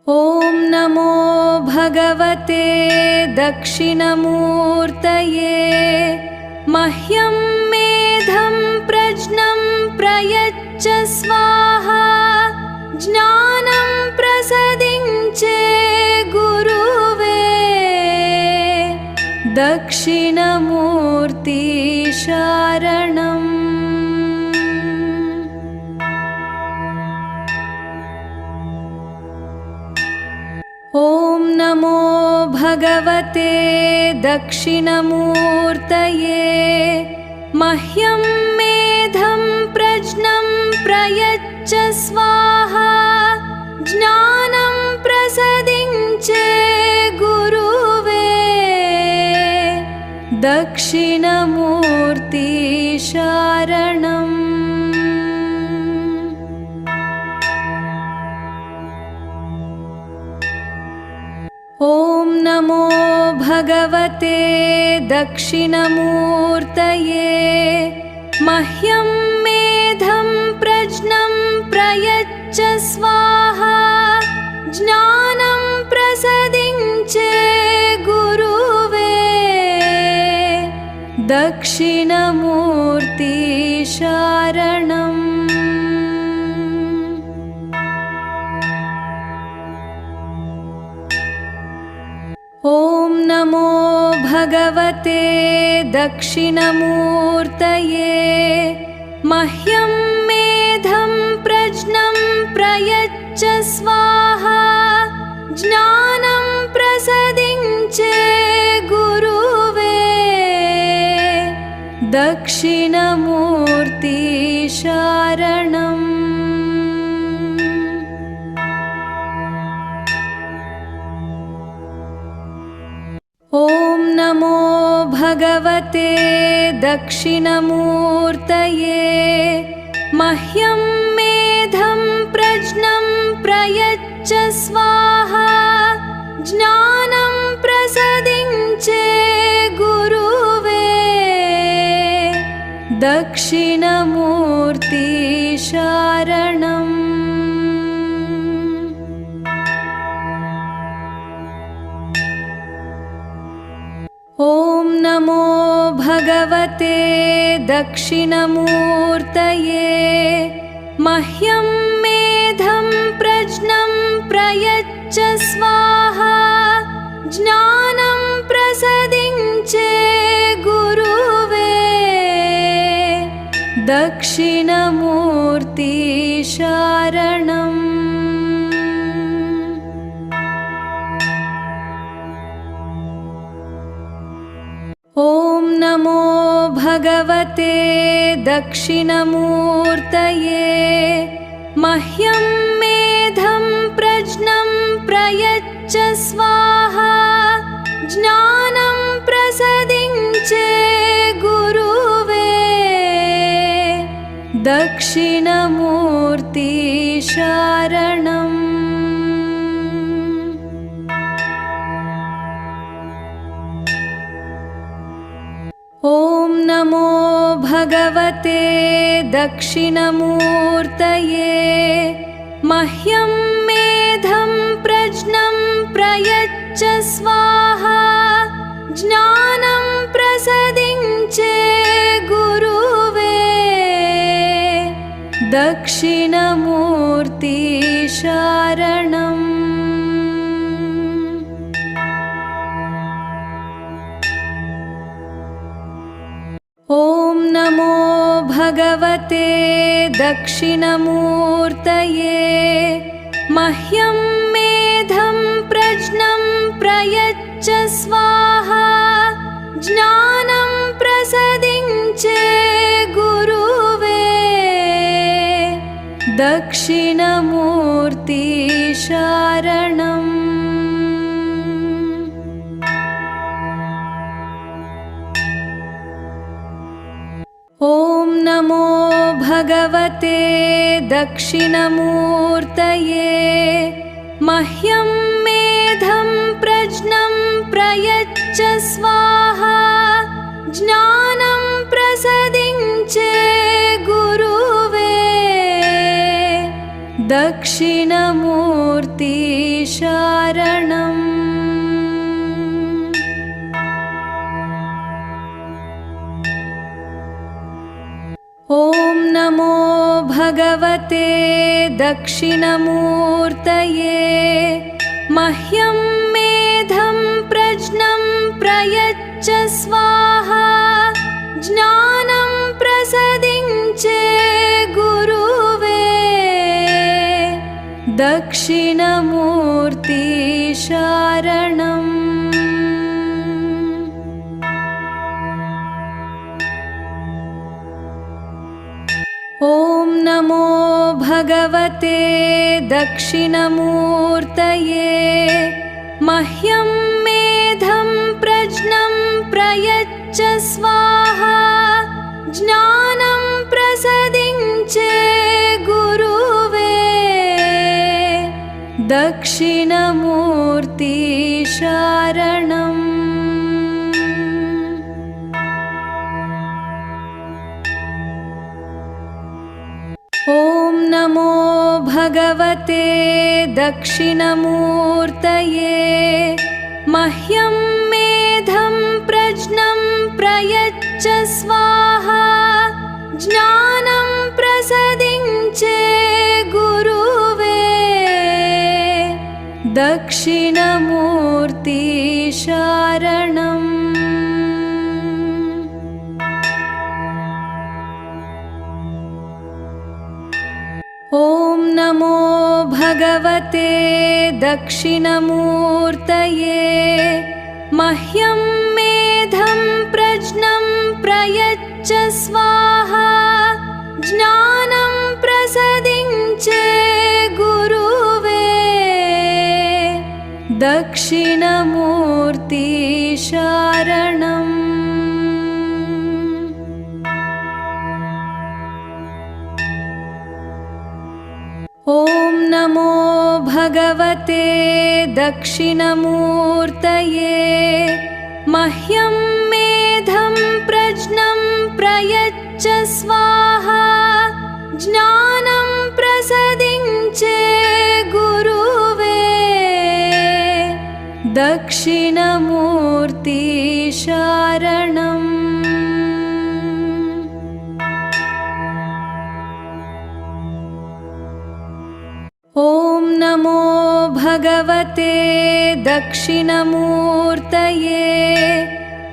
ॐ नमो भगवते दक्षिणमूर्तये मह्यं मेधं प्रज्ञं प्रयच्छ स्वाहा ज्ञानं प्रसादिंचे गुरुवे दक्षिणमूर्ति शरणम्। ॐ नमो भगवते दक्षिणमूर्तये मह्यं मेधं प्रज्ञं प्रयच्छ स्वाहा ज्ञानं प्रसादिंचे गुरुवे दक्षिणमूर्ति शरणम्। ॐ नमो भगवते दक्षिणमूर्तये मह्यं मेधं प्रज्ञं प्रयच्छ स्वाहा ज्ञानं प्रसादिंचे गुरुवे दक्षिणमूर्ति शरणम्। ॐ नमो भगवते दक्षिणमूर्तये मह्यं मेधं प्रज्ञं प्रयच्छ स्वाहा ज्ञानं प्रसादिंचे गुरुवे दक्षिणमूर्ति शरणम्। ॐ नमो भगवते दक्षिणमूर्तये मह्यं मेधं प्रज्ञं प्रयच्छ स्वाहा ज्ञानं प्रसादिंचे गुरुवे दक्षिणमूर्ति शरणम्। ॐ नमो भगवते दक्षिणमूर्तये मह्यं मेधं प्रज्ञं प्रयच्छ स्वाहा ज्ञानं प्रसादिंचे गुरुवे दक्षिणमूर्ति शरणम्। ॐ नमो भगवते दक्षिणमूर्तये मह्यं मेधं प्रज्ञं प्रयच्छ स्वाहा ज्ञानं प्रसादिंचे गुरुवे दक्षिणमूर्ति शरणम्। ॐ नमो भगवते दक्षिणमूर्तये मह्यं मेधं प्रज्ञं प्रयच्छ स्वाहा ज्ञानं प्रसादिंचे गुरुवे दक्षिणमूर्ति शरणम्। ॐ नमो भगवते दक्षिणमूर्तये मह्यं मेधं प्रज्ञं प्रयच्छ स्वाहा ज्ञानं प्रसादिंचे गुरुवे दक्षिणमूर्ति शरणम्। ॐ नमो भगवते दक्षिणमूर्तये मह्यं मेधं प्रज्ञं प्रयच्छ स्वाहा ज्ञानं प्रसादिंचे गुरुवे दक्षिणमूर्ति शारणम्। ॐ नमो भगवते दक्षिणमूर्तये। मह्यं मेधं प्रज्ञं प्रयच्छ स्वाहा। ज्ञानं प्रसादिंचे गुरुवे। दक्षिणमूर्ति शारणम्। ॐ नमो भगवते दक्षिणमूर्तये। मह्यं मेधं प्रज्ञं प्रयच्छ स्वाहा। ज्ञानं प्रसादिंचे गुरुवे। दक्षिणमूर्ति शारणम्। ॐ नमो भगवते दक्षिणमूर्तये। मह्यं मेधं प्रज्ञं प्रयच्छ स्वाहा। ज्ञानं प्रसादिंचे गुरुवे। दक्षिणमूर्ति शारणम्। ॐ नमो भगवते दक्षिणमूर्तये। मह्यं मेधं प्रज्ञं प्रयच्छ स्वाहा। ज्ञानं प्रसादिंचे गुरुवे। दक्षिणमूर्ति शारणम्। ॐ नमो भगवते दक्षिणमूर्तये। मह्यं मेधं प्रज्ञं प्रयच्छ स्वाहा। ज्ञानं प्रसादिंचे गुरुवे। दक्षिणमूर्ति शारणम्। ॐ नमो भगवते दक्षिणमूर्तये।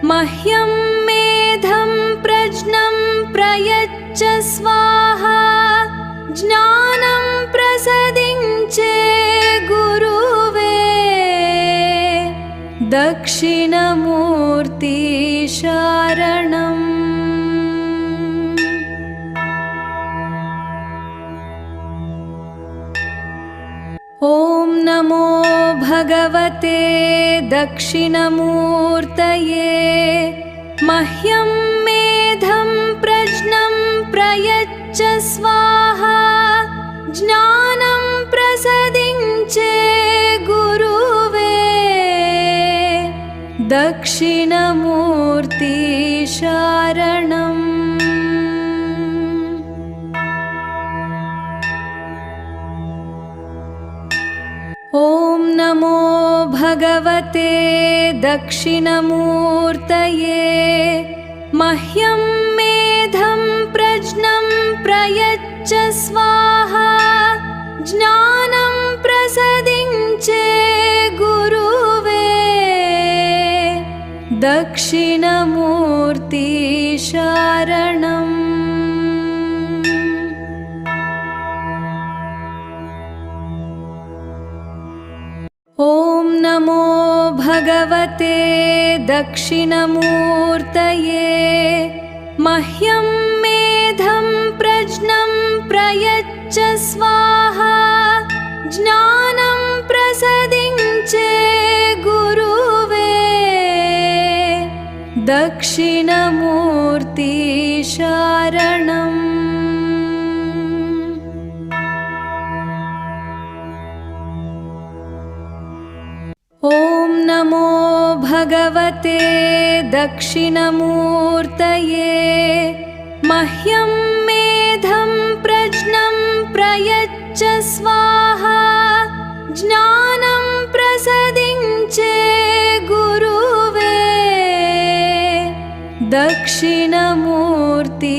मह्यं मेधं प्रज्ञं प्रयच्छ स्वाहा। ज्ञानं प्रसादिंचे गुरुवे। दक्षिणमूर्ति शारणम्। ॐ नमो भगवते दक्षिणमूर्तये। मह्यं मेधं प्रज्ञं प्रयच्छ स्वाहा। ज्ञानं प्रसादिंचे गुरुवे। दक्षिणमूर्ति शारणम्। ॐ नमो भगवते दक्षिणमूर्तये। मह्यं मेधं प्रज्ञं प्रयच्छ स्वाहा। ज्ञानं प्रसादिंचे गुरुवे। दक्षिणमूर्ति शारणम्। ॐ नमो भगवते दक्षिणमूर्तये। मह्यं मेधं प्रज्ञं प्रयच्छ स्वाहा। ज्ञानं प्रसादिंचे गुरुवे। दक्षिणमूर्ति शारणम्। ॐ नमो भगवते दक्षिणमूर्तये। मह्यं मेधं प्रज्ञं प्रयच्छ स्वाहा। ज्ञानं दक्षिणमूर्ति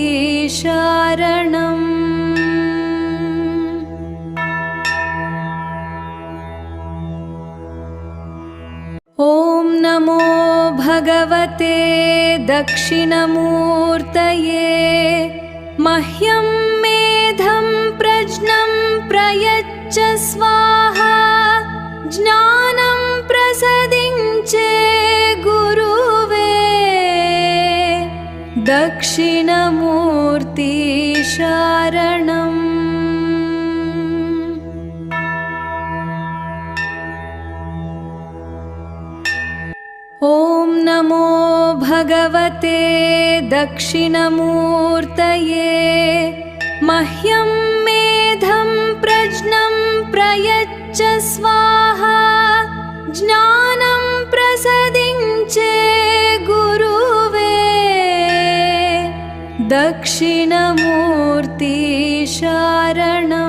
शरणम्। ॐ नमो भगवते दक्षिणमूर्तये। मह्यं मेधं प्रज्ञं प्रयच्छ स्वाहा। ज्ञानं प्रसादिंचे गुरुवे। दक्षिणमूर्ति शरणम्। ॐ नमो भगवते दक्षिणमूर्तये। मह्यं मेधं प्रज्ञं प्रयच्छ स्वाहा। ज्ञानं प्रसादिंचे गुरुवे। दक्षिणमूर्ति शरणम्।